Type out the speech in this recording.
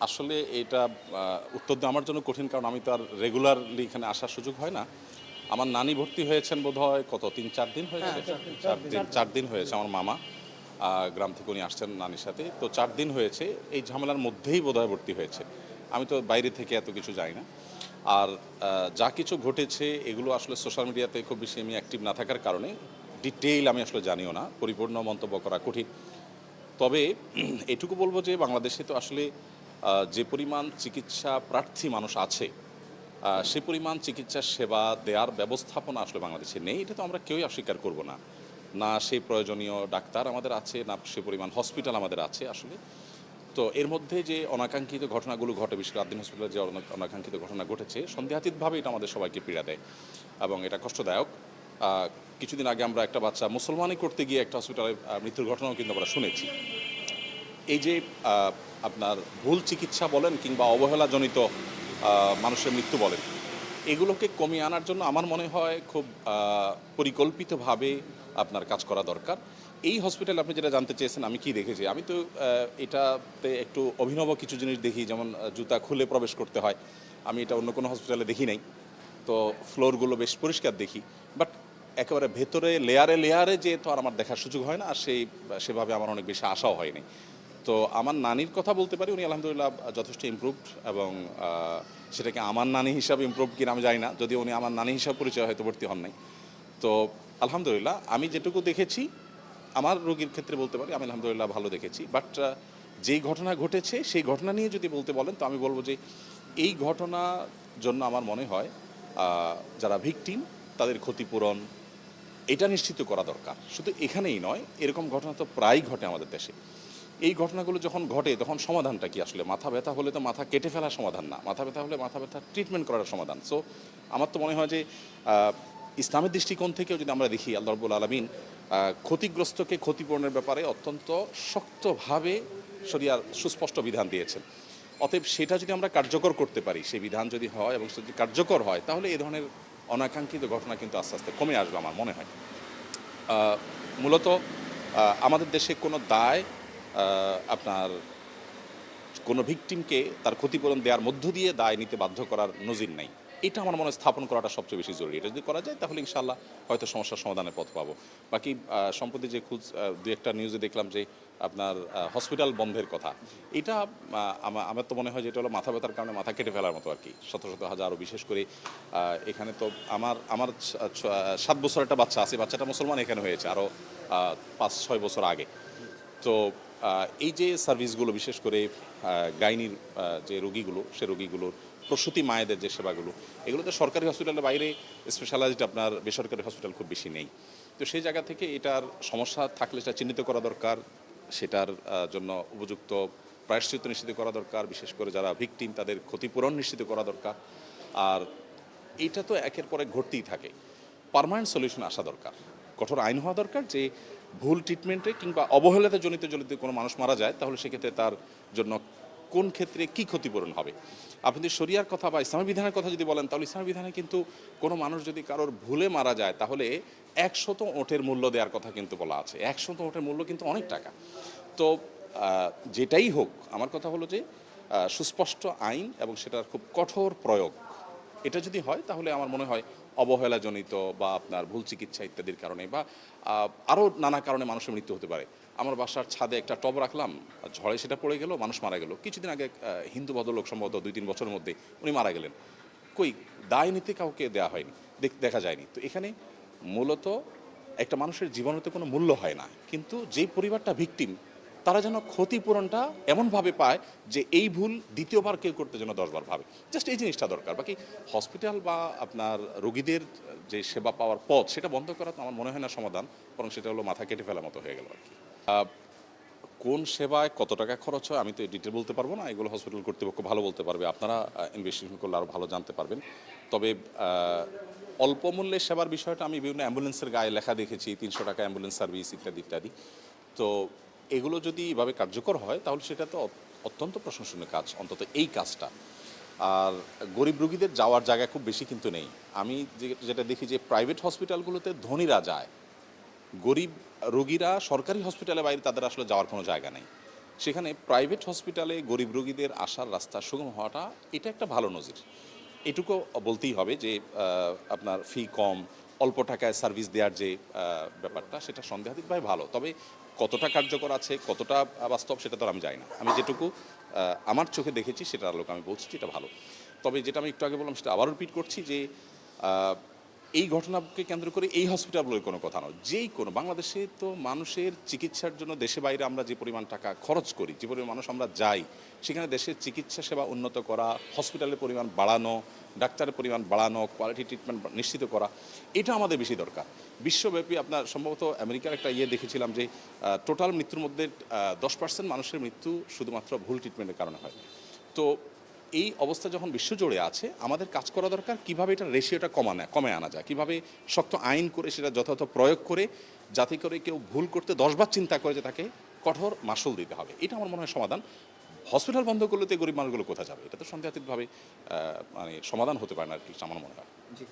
আসলে এটা উত্তর দেওয়া আমার জন্য কঠিন, কারণ আমি তো আর রেগুলারলি এখানে আসার সুযোগ হয় না। আমার নানি ভর্তি হয়েছেন বোধহয় কত ৩-৪ দিন হয়েছে। ৪ দিন হয়েছে। আমার মামা গ্রাম থেকে উনি আসছেন নানির সাথে, তো ৪ দিন হয়েছে। এই ঝামেলার মধ্যেই বোধহয় ভর্তি হয়েছে। আমি তো বাইরে থেকে এত কিছু জানি না। আর যা কিছু ঘটেছে এগুলো আসলে সোশ্যাল মিডিয়াতে খুব বেশি আমি অ্যাক্টিভ না থাকার কারণে ডিটেইল আমি আসলে জানিও না, পরিপূর্ণ মন্তব্য করা কঠিন। তবে এটুকু বলবো যে বাংলাদেশে তো আসলে যে পরিমাণ চিকিৎসা প্রার্থী মানুষ আছে, সে পরিমাণ চিকিৎসা সেবা দেওয়ার ব্যবস্থাপনা আসলে বাংলাদেশে নেই। এটা তো আমরা কেউই অস্বীকার করব না। না সেই প্রয়োজনীয় ডাক্তার আমাদের আছে, না সে পরিমাণ হসপিটাল আমাদের আছে আসলে। তো এর মধ্যে যে অনাকাঙ্ক্ষিত ঘটনাগুলো ঘটে, বিশেষ করে আদ্দিন হসপিটালে যে অনাকাঙ্ক্ষিত ঘটনা ঘটেছে, সন্দেহাতীতভাবে এটা আমাদের সবাইকে পীড়া দেয় এবং এটা কষ্টদায়ক। কিছুদিন আগে আমরা একটা বাচ্চা মুসলমানি করতে গিয়ে একটা হসপিটালে মৃত্যুর ঘটনাও কিন্তু আমরা শুনেছি। এই যে আপনার ভুল চিকিৎসা বলেন কিংবা অবহেলাজনিত মানুষের মৃত্যু বলেন, এগুলোকে কমিয়ে আনার জন্য আমার মনে হয় খুব পরিকল্পিতভাবে আপনার কাজ করা দরকার। এই হসপিটালে আপনি যেটা জানতে চেয়েছেন আমি কি দেখেছি, আমি তো এটাতে একটু অভিনব কিছু জিনিস দেখি, যেমন জুতা খুলে প্রবেশ করতে হয়। আমি এটা অন্য কোনো হসপিটালে দেখি নাই। তো ফ্লোরগুলো বেশ পরিষ্কার দেখি, বাট একেবারে ভেতরে লেয়ারে লেয়ারে যে তো আর আমার দেখার সুযোগ হয় না, আর সেভাবে আমার অনেক বেশি আশাও হয়নি। তো আমার নানির কথা বলতে পারি, উনি আলহামদুলিল্লাহ যথেষ্ট ইমপ্রুভড, এবং সেটাকে আমার নানি হিসাবে ইমপ্রুভ কিনা আমি জানি না, যদিও উনি আমার নানি হিসাবে পরিচয় হয়তো ভর্তি হন নাই। তো আলহামদুলিল্লাহ আমি যেটুকু দেখেছি আমার রোগীর ক্ষেত্রে বলতে পারি আমি আলহামদুলিল্লাহ ভালো দেখেছি। বাট যেই ঘটনা ঘটেছে সেই ঘটনা নিয়ে যদি বলতে বলেন, তো আমি বলবো যে এই ঘটনার জন্য আমার মনে হয় যারা ভিকটিম তাদের ক্ষতিপূরণ এটা নিশ্চিত করা দরকার। শুধু এখানেই নয়, এরকম ঘটনা তো প্রায়ই ঘটে আমাদের দেশে। এই ঘটনাগুলো যখন ঘটে তখন সমাধানটা কি আসলে? মাথা ব্যথা হলে তো মাথা কেটে ফেলার সমাধান না, মাথা ব্যথা হলে মাথা ব্যথা ট্রিটমেন্ট করার সমাধান। সো আমার তো মনে হয় যে ইসলামের দৃষ্টিকোণ থেকেও যদি আমরা দেখি, আল্লাহ রাব্বুল আলামিন ক্ষতিগ্রস্তকে ক্ষতিপূরণের ব্যাপারে অত্যন্ত শক্তভাবে শরিয়ার সুস্পষ্ট বিধান দিয়েছেন। অতএব সেটা যদি আমরা কার্যকর করতে পারি, সেই বিধান যদি হয় এবং সেটা যদি কার্যকর হয়, তাহলে এই ধরনের অনাকাঙ্ক্ষিত ঘটনা কিন্তু আস্তে আস্তে কমে আসবে আমার মনে হয়। মূলত আমাদের দেশে কোনো দায় আপনার কোনো ভিকটিমকে তার ক্ষতিপূরণ দেওয়ার মধ্য দিয়ে দায় নিতে বাধ্য করার নজির নাই। এটা আমার মনে হয় স্থাপন করাটা সবচেয়ে বেশি জরুরি। এটা যদি করা যায় তাহলে ইনশাআল্লাহ হয়তো সমস্যার সমাধানের পথ পাবো। বাকি সম্প্রতি যে দু একটা নিউজে দেখলাম যে আপনার হসপিটাল বন্ধের কথা, এটা আমার তো মনে হয় যে এটা হলো মাথা ব্যথার কারণে মাথা কেটে ফেলার মতো আর কি। শত শত হাজার, বিশেষ করে এখানে তো আমার 7 বছর একটা বাচ্চা আছে, বাচ্চাটা মুসলমান এখানে হয়েছে আরও 5-6 বছর আগে। তো এই যে সার্ভিসগুলো, বিশেষ করে গাইনির যে রোগীগুলো, সে রোগীগুলোর প্রসূতি মায়েদের যে সেবাগুলো, এগুলোতে সরকারি হসপিটালের বাইরে স্পেশালাইজড আপনার বেসরকারি হসপিটাল খুব বেশি নেই। তো সেই জায়গা থেকে এটার সমস্যা থাকলে সেটা চিহ্নিত করা দরকার, সেটার জন্য উপযুক্ত প্রায়শ্চিত্ত নিশ্চিত করা দরকার, বিশেষ করে যারা ভিকটিম তাদের ক্ষতিপূরণ নিশ্চিত করা দরকার। আর এইটা তো একের পর এক ঘটতেই থাকে, পার্মানেন্ট সলিউশন আসা দরকার, কঠোর আইন হওয়া দরকার যে ভুল ট্রিটমেন্টে কিংবা অবহেলাতে জনিত যদি কোনো মানুষ মারা যায়, তাহলে সেক্ষেত্রে তার জন্য কোন ক্ষেত্রে কী ক্ষতিপূরণ হবে। আপনি যদি শরিয়ার কথা বা ইসলামী বিধানের কথা যদি বলেন, তাহলে ইসলামী বিধানে কিন্তু কোনো মানুষ যদি কারোর ভুলে মারা যায়, তাহলে 100 ওঁটের মূল্য দেওয়ার কথা কিন্তু বলা আছে। 100 ওঁটের মূল্য কিন্তু অনেক টাকা। তো যেটাই হোক, আমার কথা হলো যে সুস্পষ্ট আইন এবং সেটার খুব কঠোর প্রয়োগ, এটা যদি হয় তাহলে আমার মনে হয় অবহেলাজনিত বা আপনার ভুল চিকিৎসা ইত্যাদির কারণে বা আরও নানা কারণে মানুষের মৃত্যু হতে পারে। আমার বাসার ছাদে একটা টব রাখলাম, ঝড়ে সেটা পড়ে গেল, মানুষ মারা গেল। কিছুদিন আগে হিন্দু ভদ্রলোক সম্ভবত 2-3 বছরের মধ্যে উনি মারা গেলেন। কই দায় নিতে কাউকে দেওয়া হয়নি, দেখা যায়নি। তো এখানে মূলত একটা মানুষের জীবনেতে কোনো মূল্য হয় না, কিন্তু যেই পরিবারটা ভিকটিম তারা যেন ক্ষতিপূরণটা এমনভাবে পায় যে এই ভুল দ্বিতীয়বার কেউ করতে যেন 10 বার ভাবে। জাস্ট এই জিনিসটা দরকার। বাকি হসপিটাল বা আপনার রোগীদের যে সেবা পাওয়ার পথ সেটা বন্ধ করা তো আমার মনে হয় না সমাধান, বরং সেটা হলো মাথা কেটে ফেলার মতো হয়ে গেল আর কি। কোন সেবায় কত টাকা খরচ হয় আমি তো এই ডিটেল বলতে পারবো না, এগুলো হসপিটাল কর্তৃপক্ষ ভালো বলতে পারবে, আপনারা ইনভেস্টিগেশন করলে আরও ভালো জানতে পারবেন। তবে অল্প মূল্যে সেবার বিষয়টা আমি বিভিন্ন অ্যাম্বুলেন্সের গায়ে লেখা দেখেছি, 300 টাকা অ্যাম্বুলেন্স সার্ভিস ইত্যাদি ইত্যাদি। তো এগুলো যদি এভাবে কার্যকর হয় তাহলে সেটা তো অত্যন্ত প্রশংসনীয় কাজ, অন্তত এই কাজটা। আর গরিব রোগীদের যাওয়ার জায়গা খুব বেশি কিন্তু নেই। আমি যেটা দেখি যে প্রাইভেট হসপিটালগুলোতে ধনীরা যায়, গরিব রোগীরা সরকারি হসপিটালের বাইরে তাদের আসলে যাওয়ার কোনো জায়গা নেই। সেখানে প্রাইভেট হসপিটালে গরিব রোগীদের আসার রাস্তা সুগম হওয়াটা এটা একটা ভালো নজির। এটুকু বলতেই হবে যে আপনার ফি কম, অল্প টাকায় সার্ভিস দেওয়ার যে ব্যাপারটা, সেটা সন্দেহাতীতভাবে ভালো। তবে কতটা কার্যকর আছে, কতটা বাস্তব, সেটা তো আর আমি জানি না। আমি যেটুকু আমার চোখে দেখেছি সেটার আলোকে আমি বলছি যে এটা ভালো। তবে যেটা আমি একটু আগে বললাম সেটা আবারও রিপিট করছি যে এই ঘটনাকে কেন্দ্র করে এই হসপিটালগুলোর কোনো কথা নয়, যেই কোনো বাংলাদেশে তো মানুষের চিকিৎসার জন্য দেশে বাইরে আমরা যে পরিমাণ টাকা খরচ করি, যে পরিমাণ মানুষ আমরা যাই, সেখানে দেশের চিকিৎসা সেবা উন্নত করা, হসপিটালের পরিমাণ বাড়ানো, ডাক্তারের পরিমাণ বাড়ানো, কোয়ালিটি ট্রিটমেন্ট নিশ্চিত করা, এটা আমাদের বেশি দরকার। বিশ্বব্যাপী আপনার সম্ভবত আমেরিকার একটা দেখেছিলাম যে টোটাল মৃত্যুর মধ্যে 10% মানুষের মৃত্যু শুধুমাত্র ভুল ট্রিটমেন্টের কারণে হয়। তো এই অবস্থা যখন বিশ্বজুড়ে আছে, আমাদের কাজ করা দরকার কীভাবে এটা রেশিওটা কমে আনা যায়, কীভাবে শক্ত আইন করে সেটা যথাযথ প্রয়োগ করে, যাতে করে কেউ ভুল করতে 10 বার চিন্তা করে যে তাকে কঠোর মাশুল দিতে হবে। এটা আমার মনে হয় সমাধান। হসপিটাল বন্ধ করলে তো গরিব মানুষগুলো কোথায় যাবে? এটা তো সন্দেহাতীতভাবে মানে সমাধান হতে পারে না আর কি, আমার মনে হয়।